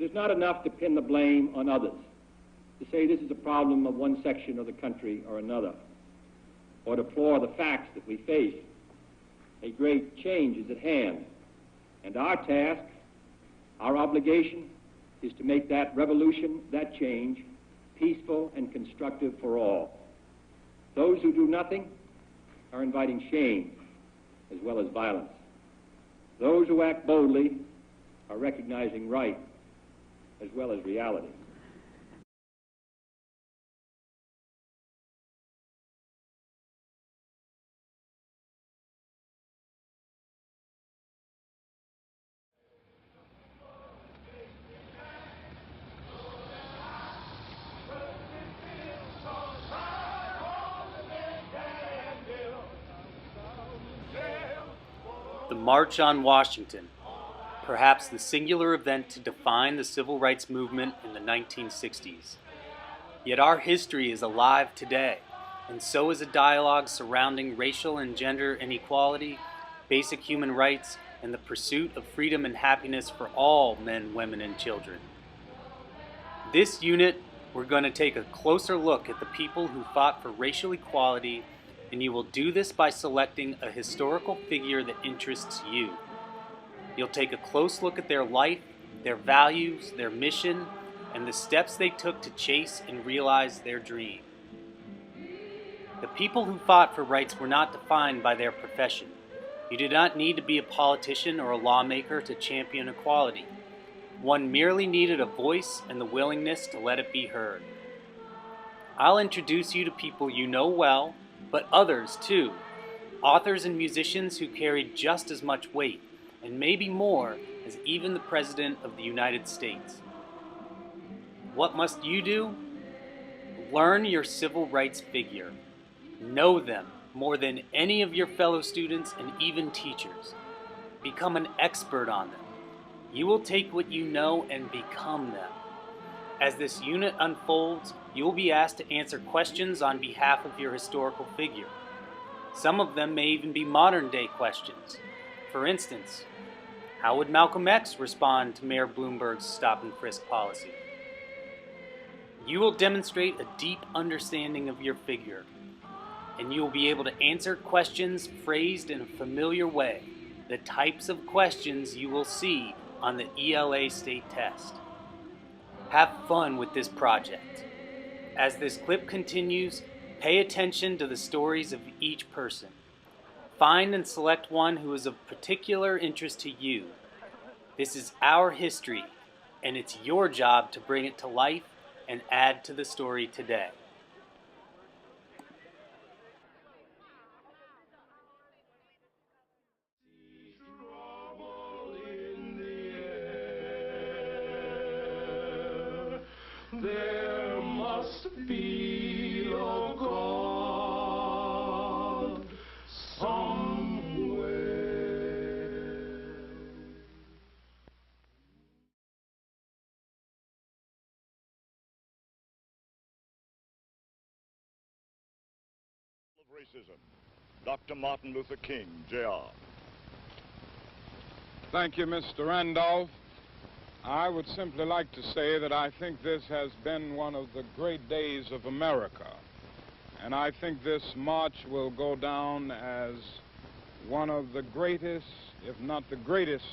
It is not enough to pin the blame on others, to say this is a problem of one section of the country or another, or deplore the facts that we face. A great change is at hand, and our task, our obligation, is to make that revolution, that change, peaceful and constructive for all. Those who do nothing are inviting shame as well as violence. Those who act boldly are recognizing right as well as reality. The March on Washington, perhaps the singular event to define the civil rights movement in the 1960s. Yet our history is alive today, and so is a dialogue surrounding racial and gender inequality, basic human rights, and the pursuit of freedom and happiness for all men, women, and children. This unit, we're going to take a closer look at the people who fought for racial equality, and you will do this by selecting a historical figure that interests you. You'll take a close look at their life, their values, their mission, and the steps they took to chase and realize their dream. The people who fought for rights were not defined by their profession. You did not need to be a politician or a lawmaker to champion equality. One merely needed a voice and the willingness to let it be heard. I'll introduce you to people you know well, but others too, authors and musicians who carried just as much weight, and maybe more, as even the President of the United States. What must you do? Learn your civil rights figure. Know them more than any of your fellow students and even teachers. Become an expert on them. You will take what you know and become them. As this unit unfolds, you will be asked to answer questions on behalf of your historical figure. Some of them may even be modern-day questions. For instance, how would Malcolm X respond to Mayor Bloomberg's stop and frisk policy? You will demonstrate a deep understanding of your figure, and you will be able to answer questions phrased in a familiar way, the types of questions you will see on the ELA state test. Have fun with this project. As this clip continues, pay attention to the stories of each person. Find and select one who is of particular interest to you. This is our history, and it's your job to bring it to life and add to the story today. There must be a God somewhere. Of racism, Dr. Martin Luther King, Jr. Thank you, Mr. Randolph. I would simply like to say that I think this has been one of the great days of America. And I think this march will go down as one of the greatest, if not the greatest,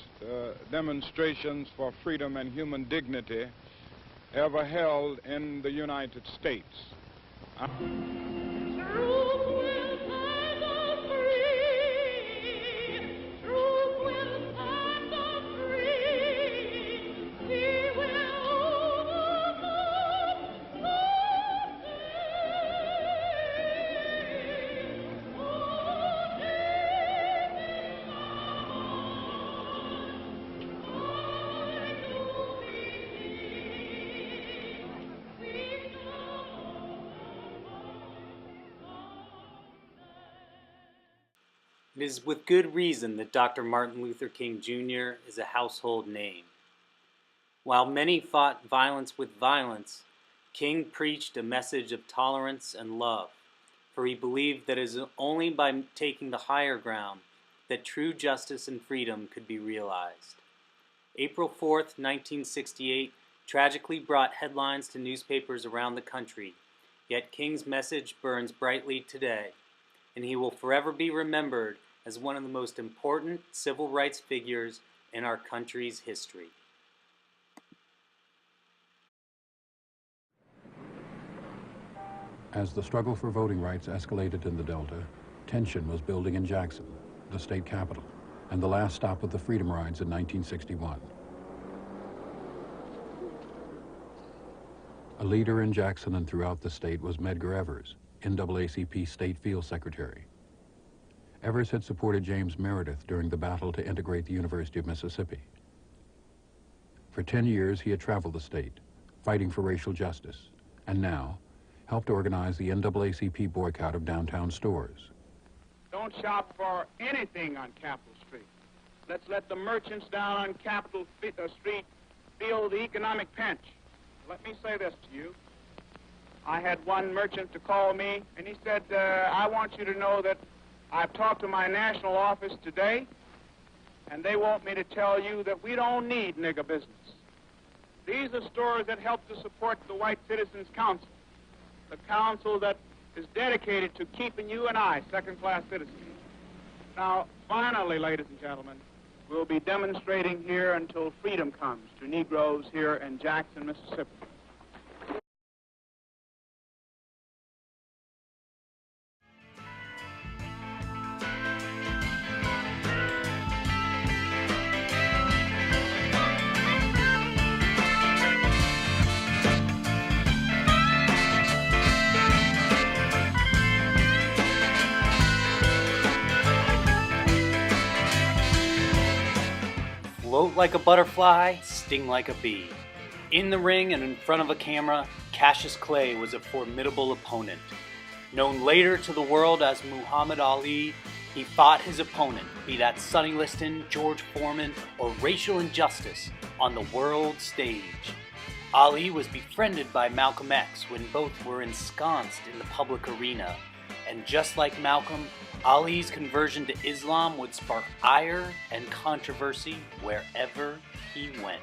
demonstrations for freedom and human dignity ever held in the United States. It is with good reason that Dr. Martin Luther King Jr. is a household name. While many fought violence with violence, King preached a message of tolerance and love, for he believed that it is only by taking the higher ground that true justice and freedom could be realized. April 4th, 1968 tragically brought headlines to newspapers around the country, yet King's message burns brightly today, and he will forever be remembered as one of the most important civil rights figures in our country's history. As the struggle for voting rights escalated in the Delta, tension was building in Jackson, the state capital, and the last stop of the Freedom Rides in 1961. A leader in Jackson and throughout the state was Medgar Evers, NAACP State Field Secretary. Evers had supported James Meredith during the battle to integrate the University of Mississippi. For 10 years, he had traveled the state, fighting for racial justice, and now helped organize the NAACP boycott of downtown stores. Don't shop for anything on Capitol Street. Let's let the merchants down on Capitol Street feel the economic pinch. Let me say this to you. I had one merchant to call me, and he said, I want you to know that I've talked to my national office today, and they want me to tell you that we don't need nigger business. These are stores that help to support the White Citizens Council, the council that is dedicated to keeping you and I second-class citizens. Now, finally, ladies and gentlemen, we'll be demonstrating here until freedom comes to Negroes here in Jackson, Mississippi. Float like a butterfly, sting like a bee. In the ring and in front of a camera, Cassius Clay was a formidable opponent. Known later to the world as Muhammad Ali, he fought his opponent, be that Sonny Liston, George Foreman, or racial injustice, on the world stage. Ali was befriended by Malcolm X when both were ensconced in the public arena. And just like Malcolm, Ali's conversion to Islam would spark ire and controversy wherever he went.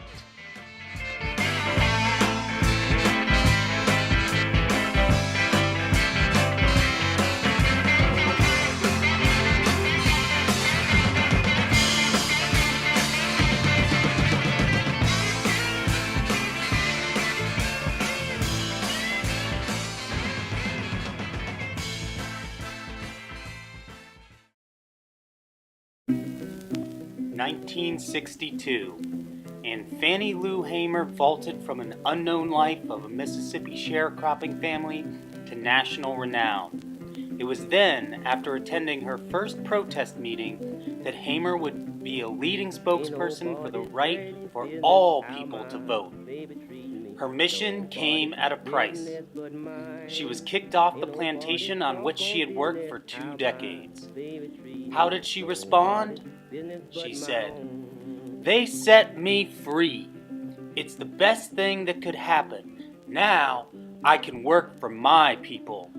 (1962), and Fannie Lou Hamer vaulted from an unknown life of a Mississippi sharecropping family to national renown. It was then, after attending her first protest meeting, that Hamer would be a leading spokesperson for the right for all people to vote. Her mission came at a price. She was kicked off the plantation on which she had worked for 2 decades. How did she respond? She said, "They set me free. It's the best thing that could happen. Now I can work for my people."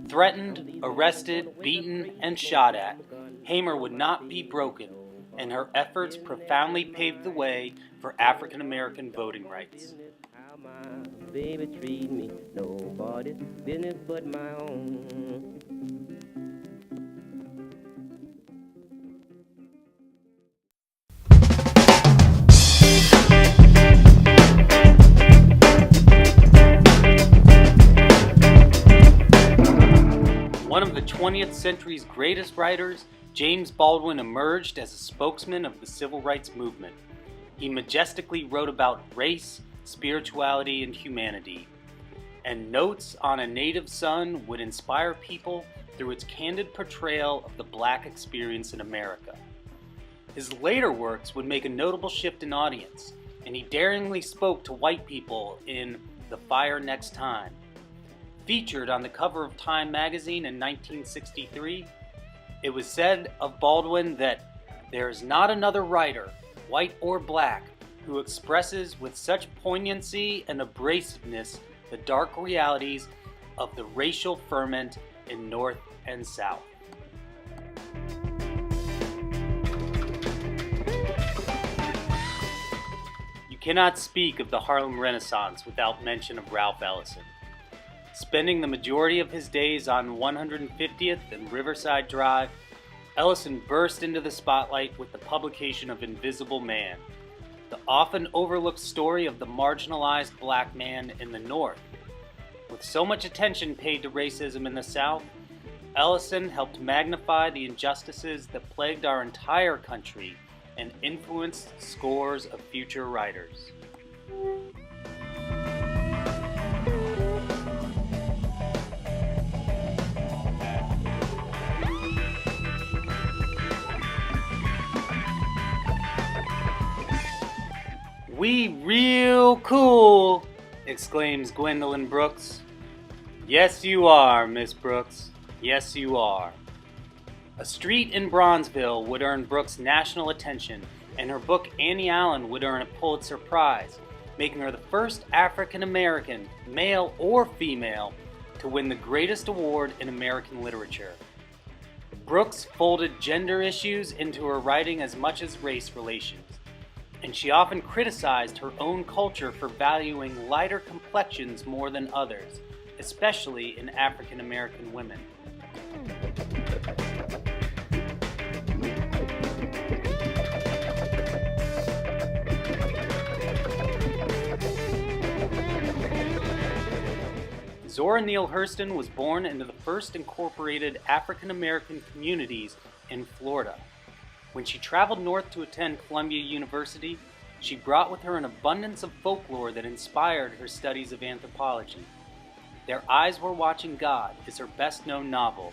Threatened, arrested, beaten, and shot at, Hamer would not be broken, and her efforts profoundly paved the way for African American voting rights. Baby, treat me nobody's business but my own. One of the 20th century's greatest writers, James Baldwin emerged as a spokesman of the civil rights movement. He majestically wrote about race, spirituality, and humanity, and Notes on a Native Son would inspire people through its candid portrayal of the black experience in America. His later works would make a notable shift in audience, and he daringly spoke to white people in The Fire Next Time. Featured on the cover of Time magazine in 1963, it was said of Baldwin that there is not another writer, white or black, who expresses with such poignancy and abrasiveness the dark realities of the racial ferment in North and South. You cannot speak of the Harlem Renaissance without mention of Ralph Ellison. Spending the majority of his days on 150th and Riverside Drive, Ellison burst into the spotlight with the publication of Invisible Man, the often overlooked story of the marginalized black man in the North. With so much attention paid to racism in the South, Ellison helped magnify the injustices that plagued our entire country and influenced scores of future writers. "We real cool," exclaims Gwendolyn Brooks. "Yes, you are, Miss Brooks. Yes, you are." A street in Bronzeville would earn Brooks national attention, and her book Annie Allen would earn a Pulitzer Prize, making her the first African American, male or female, to win the greatest award in American literature. Brooks folded gender issues into her writing as much as race relations, and she often criticized her own culture for valuing lighter complexions more than others, especially in African American women. Zora Neale Hurston was born into the first incorporated African American communities in Florida. When she traveled north to attend Columbia University, she brought with her an abundance of folklore that inspired her studies of anthropology. Their Eyes Were Watching God is her best-known novel,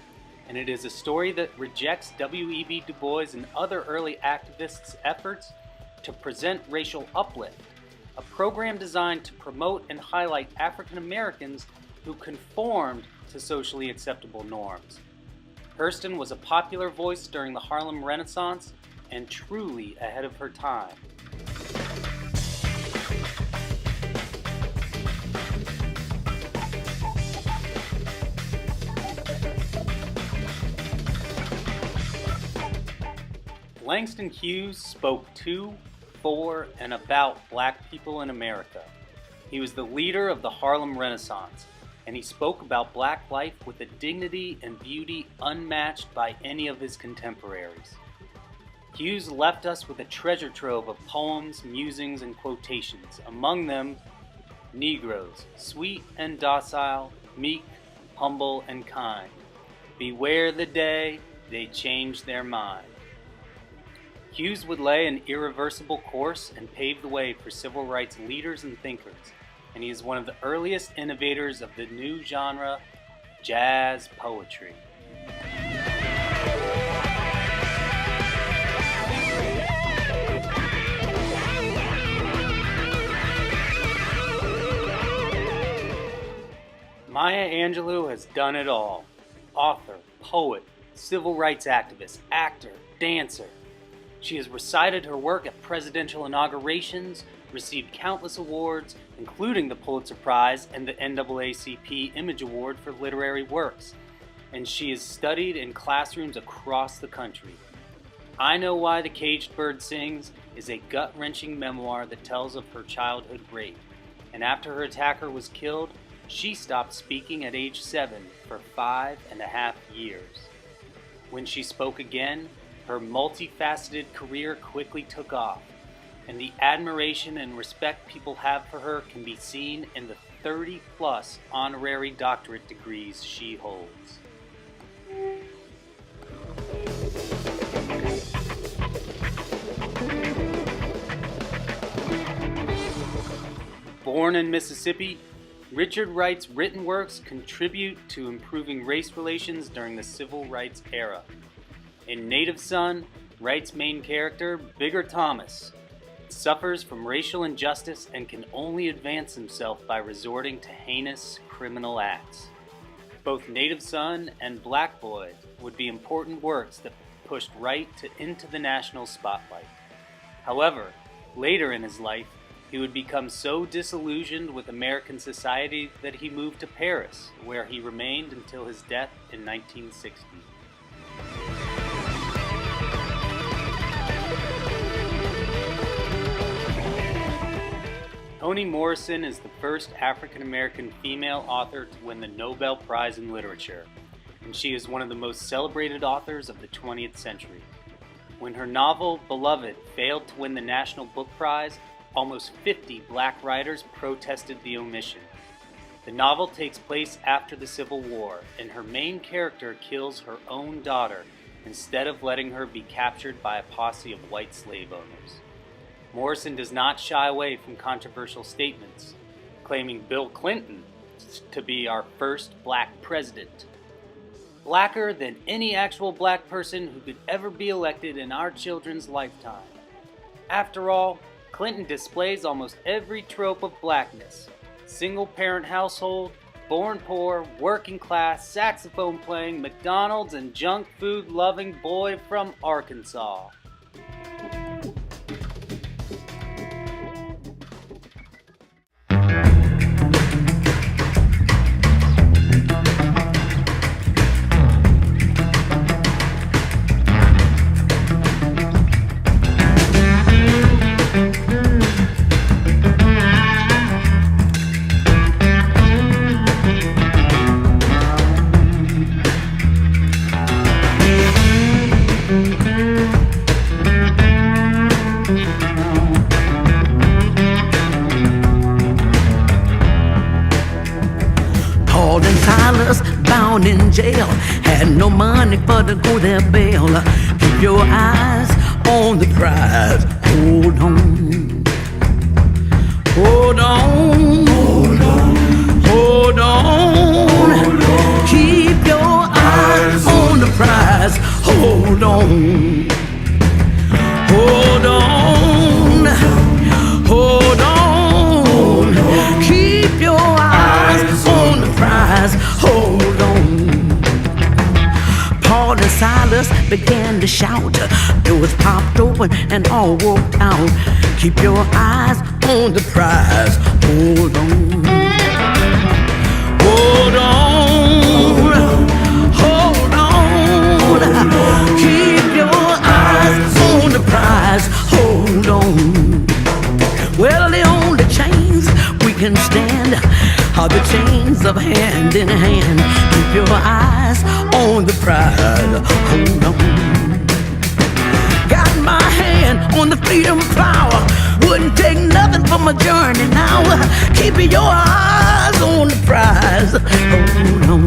and it is a story that rejects W.E.B. Du Bois and other early activists' efforts to present racial uplift, a program designed to promote and highlight African Americans who conformed to socially acceptable norms. Hurston was a popular voice during the Harlem Renaissance and truly ahead of her time. Langston Hughes spoke to, for, and about black people in America. He was the leader of the Harlem Renaissance, and he spoke about black life with a dignity and beauty unmatched by any of his contemporaries. Hughes left us with a treasure trove of poems, musings, and quotations, among them, Negroes, sweet and docile, meek, humble, and kind. Beware the day they change their mind. Hughes would lay an irreversible course and pave the way for civil rights leaders and thinkers, and he is one of the earliest innovators of the new genre, jazz poetry. Maya Angelou has done it all. Author, poet, civil rights activist, actor, dancer. She has recited her work at presidential inaugurations, received countless awards, including the Pulitzer Prize and the NAACP Image Award for literary works, and she is studied in classrooms across the country. I Know Why the Caged Bird Sings is a gut-wrenching memoir that tells of her childhood rape, and after her attacker was killed, she stopped speaking at age 7 for 5.5 years. When she spoke again, her multifaceted career quickly took off, and the admiration and respect people have for her can be seen in the 30-plus honorary doctorate degrees she holds. Born in Mississippi, Richard Wright's written works contribute to improving race relations during the civil rights era. In Native Son, Wright's main character, Bigger Thomas, suffers from racial injustice and can only advance himself by resorting to heinous criminal acts. Both Native Son and Black Boy would be important works that pushed Wright into the national spotlight. However, later in his life, he would become so disillusioned with American society that he moved to Paris, where he remained until his death in 1960. Toni Morrison is the first African-American female author to win the Nobel Prize in Literature, and she is one of the most celebrated authors of the 20th century. When her novel, Beloved, failed to win the National Book Prize, almost 50 black writers protested the omission. The novel takes place after the Civil War, and her main character kills her own daughter instead of letting her be captured by a posse of white slave owners. Morrison does not shy away from controversial statements, claiming Bill Clinton to be our first black president. Blacker than any actual black person who could ever be elected in our children's lifetime. After all, Clinton displays almost every trope of blackness: single-parent household, born poor, working class, saxophone playing, McDonald's, and junk food loving boy from Arkansas. Bound in jail, had no money for to go their bail. Keep your eyes on the prize. Hold on, hold on, hold on, hold on. Keep your eyes on the prize. Hold on, hold on, hold on. Keep your eyes on the prize. Hold on. Paul and Silas began to shout. Doors popped open and all walked out. Keep your eyes on the prize. Hold on. Hold on. Hold on. Keep your eyes on the prize. Hold on. Well, the only chains we can stand are the chains of hand in hand. Keep your eyes on the prize. Hold on. Got my hand on the freedom power. Wouldn't take nothing for my journey now. Keep your eyes on the prize. Hold on.